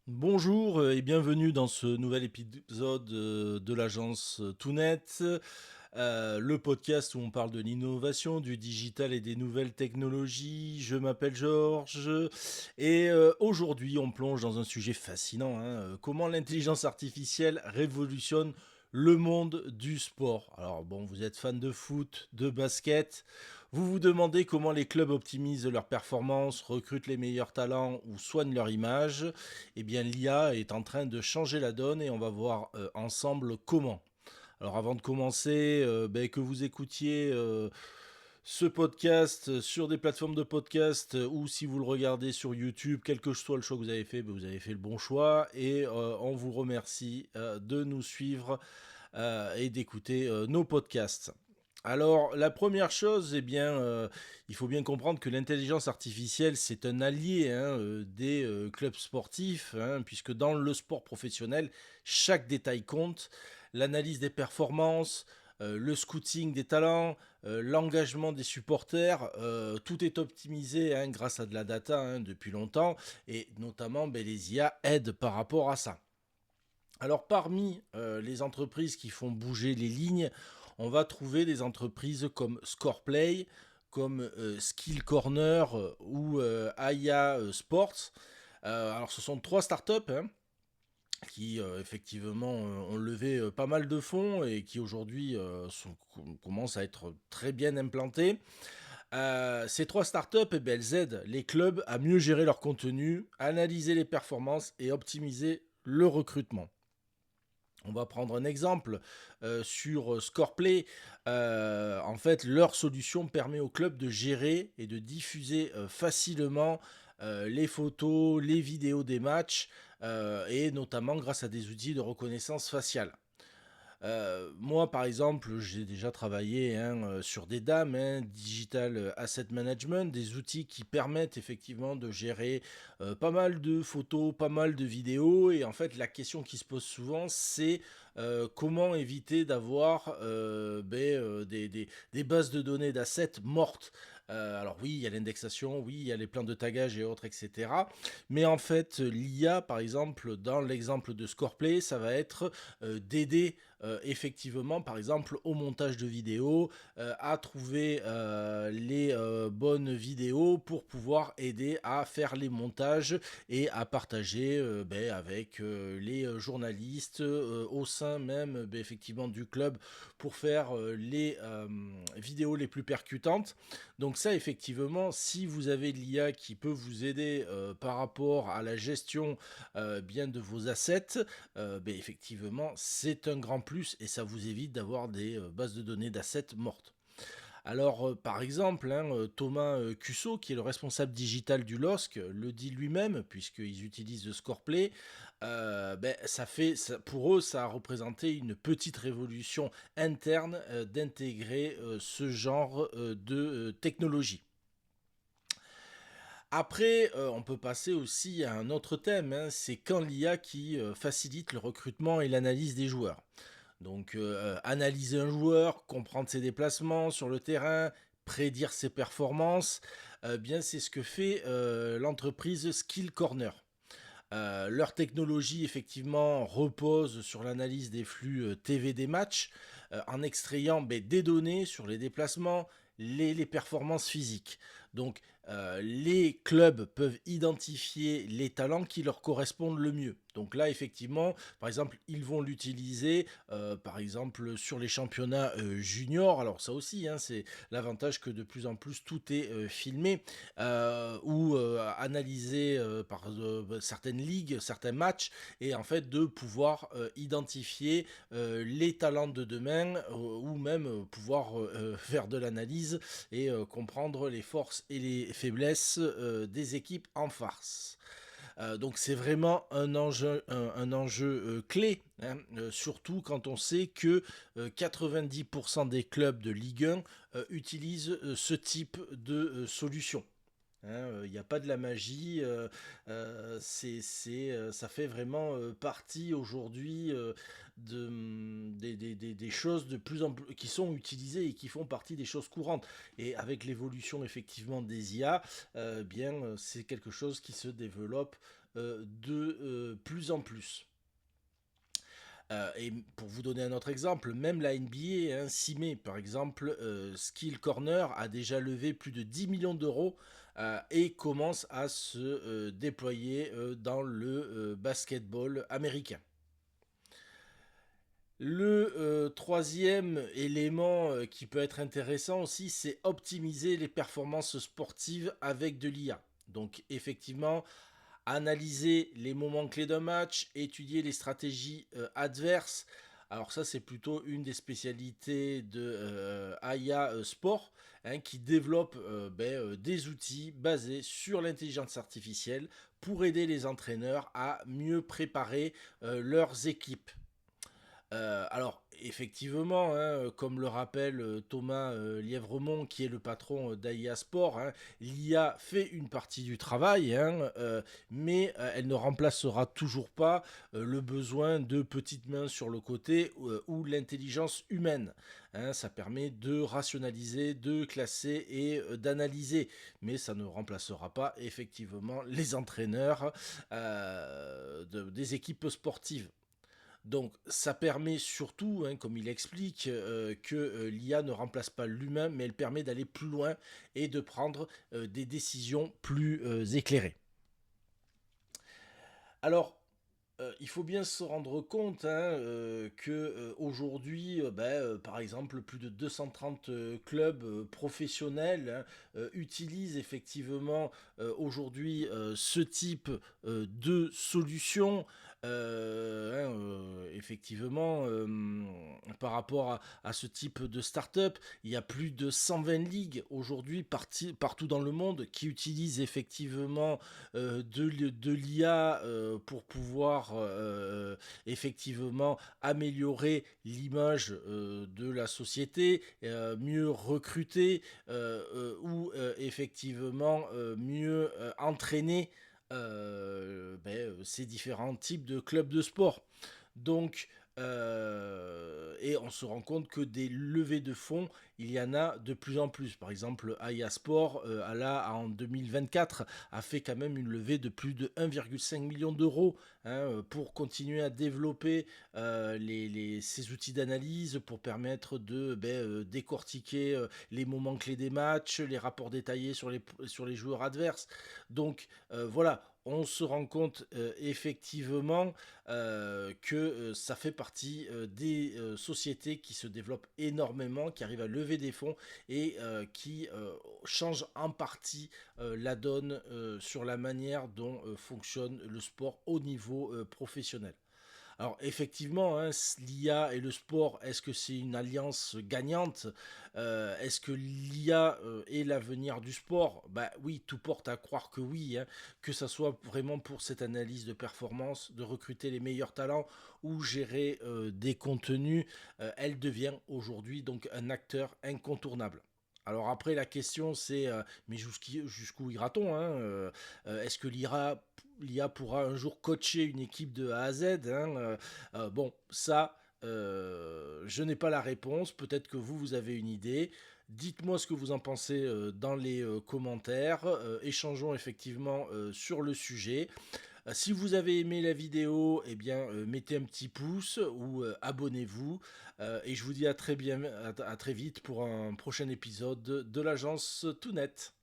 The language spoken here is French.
Bonjour et bienvenue dans ce nouvel épisode de l'agence Tounet, le podcast où on parle de l'innovation, du digital et des nouvelles technologies. Je m'appelle Georges et aujourd'hui on plonge dans un sujet fascinant, comment l'intelligence artificielle révolutionne le monde du sport. Alors bon, vous êtes fan de foot, de basket, vous vous demandez comment les clubs optimisent leurs performances, recrutent les meilleurs talents ou soignent leur image. Eh bien, l'IA est en train de changer la donne et on va voir ensemble comment. Alors, avant de commencer, que vous écoutiez ce podcast sur des plateformes de podcast ou si vous le regardez sur YouTube, quel que soit le choix que vous avez fait, vous avez fait le bon choix et on vous remercie de nous suivre et d'écouter nos podcasts. Alors, la première chose, il faut bien comprendre que l'intelligence artificielle, c'est un allié des clubs sportifs, puisque dans le sport professionnel, chaque détail compte. L'analyse des performances, le scouting des talents, l'engagement des supporters, tout est optimisé grâce à de la data depuis longtemps, et notamment les IA aident par rapport à ça. Alors parmi les entreprises qui font bouger les lignes, on va trouver des entreprises comme Scoreplay, comme Skill Corner ou Aya Sports. Alors ce sont trois startups qui effectivement ont levé pas mal de fonds et qui aujourd'hui commencent à être très bien implantées. Ces trois startups, elles aident les clubs à mieux gérer leur contenu, analyser les performances et optimiser le recrutement. On va prendre un exemple sur Scoreplay. En fait, leur solution permet au club de gérer et de diffuser facilement les photos, les vidéos des matchs, et notamment grâce à des outils de reconnaissance faciale. Moi, par exemple, j'ai déjà travaillé sur des DAM, Digital Asset Management, des outils qui permettent effectivement de gérer pas mal de photos, pas mal de vidéos. Et en fait, la question qui se pose souvent, c'est comment éviter d'avoir des bases de données d'assets mortes. Alors oui, il y a l'indexation, oui, il y a les plans de tagage et autres, etc. Mais en fait, l'IA, par exemple, dans l'exemple de Scoreplay, ça va être d'aider effectivement, par exemple, au montage de vidéos, à trouver les bonnes vidéos pour pouvoir aider à faire les montages et à partager avec les journalistes au sein même effectivement du club pour faire les vidéos les plus percutantes. Donc ça, effectivement, si vous avez l'IA qui peut vous aider par rapport à la gestion bien de vos assets, effectivement, c'est un grand plus et ça vous évite d'avoir des bases de données d'assets mortes. Alors, par exemple, Thomas Cusso, qui est le responsable digital du LOSC, le dit lui-même, puisqu'ils utilisent le Scoreplay. Pour eux, ça a représenté une petite révolution interne d'intégrer ce genre de technologie. Après, on peut passer aussi à un autre thème, c'est quand l'IA qui facilite le recrutement et l'analyse des joueurs. Donc, analyser un joueur, comprendre ses déplacements sur le terrain, prédire ses performances, bien c'est ce que fait l'entreprise Skill Corner. Leur technologie, effectivement, repose sur l'analyse des flux TV des matchs, en extrayant des données sur les déplacements, les performances physiques. Donc, les clubs peuvent identifier les talents qui leur correspondent le mieux. Donc là, effectivement, par exemple, ils vont l'utiliser, par exemple, sur les championnats juniors. Alors ça aussi, c'est l'avantage que de plus en plus tout est filmé ou analysé par certaines ligues, certains matchs, et en fait de pouvoir identifier les talents de demain ou même pouvoir faire de l'analyse et comprendre les forces et les faiblesses des équipes en face. Donc c'est vraiment un enjeu clé, surtout quand on sait que 90% des clubs de Ligue 1 utilisent ce type de solution. hein, il n'y a pas de la magie, ça fait vraiment, partie aujourd'hui, des choses de plus en plus qui sont utilisées et qui font partie des choses courantes et avec l'évolution effectivement des IA, bien, c'est quelque chose qui se développe, plus en plus. Et pour vous donner un autre exemple, même la NBA, hein, 6 mai par exemple, Skill Corner a déjà levé plus de 10 millions d'euros et commence à se déployer dans le basketball américain. Le troisième élément qui peut être intéressant aussi, c'est optimiser les performances sportives avec de l'IA. Donc effectivement, analyser les moments clés d'un match, étudier les stratégies adverses. Alors ça, c'est plutôt une des spécialités de AIA Sport, hein, qui développe des outils basés sur l'intelligence artificielle pour aider les entraîneurs à mieux préparer leurs équipes. Alors, effectivement, hein, comme le rappelle Thomas Lièvremont, qui est le patron d'AIA Sport, hein, l'IA fait une partie du travail, hein, mais elle ne remplacera toujours pas le besoin de petites mains sur le côté ou l'intelligence humaine. Hein. Ça permet de rationaliser, de classer et d'analyser, mais ça ne remplacera pas effectivement les entraîneurs des équipes sportives. Donc ça permet surtout, hein, comme il explique, que l'IA ne remplace pas l'humain, mais elle permet d'aller plus loin et de prendre des décisions plus éclairées. Alors, il faut bien se rendre compte hein, que aujourd'hui, par exemple, plus de 230 clubs professionnels hein, utilisent effectivement aujourd'hui ce type de solution. Effectivement, par rapport à ce type de start-up, il y a plus de 120 ligues aujourd'hui partout dans le monde qui utilisent effectivement de l'IA pour pouvoir effectivement améliorer l'image de la société, mieux recruter ou effectivement mieux entraîner ces différents types de clubs de sport. Donc, et on se rend compte que des levées de fonds, il y en a de plus en plus. Par exemple, Aya Sport, en 2024, a fait quand même une levée de plus de 1,5 million d'euros hein, pour continuer à développer ces outils d'analyse pour permettre de décortiquer les moments clés des matchs, les rapports détaillés sur les joueurs adverses. Donc voilà, on se rend compte effectivement que ça fait partie des sociétés qui se développent énormément, qui arrivent à lever des fonds et qui changent en partie la donne sur la manière dont fonctionne le sport au niveau professionnel. Alors effectivement, hein, l'IA et le sport, est-ce que c'est une alliance gagnante? Est-ce que l'IA est l'avenir du sport? Bah oui, tout porte à croire que oui, hein, que ça soit vraiment pour cette analyse de performance, de recruter les meilleurs talents ou gérer des contenus, elle devient aujourd'hui donc un acteur incontournable. Alors après la question c'est mais jusqu'où ira-t-on hein, est-ce que l'IA pourra un jour coacher une équipe de A à Z hein, bon, ça, je n'ai pas la réponse. Peut-être que vous avez une idée. Dites-moi ce que vous en pensez dans les commentaires. Échangeons effectivement sur le sujet. Si vous avez aimé la vidéo, eh bien, mettez un petit pouce ou abonnez-vous. Et je vous dis à très vite pour un prochain épisode de l'agence Toonnet.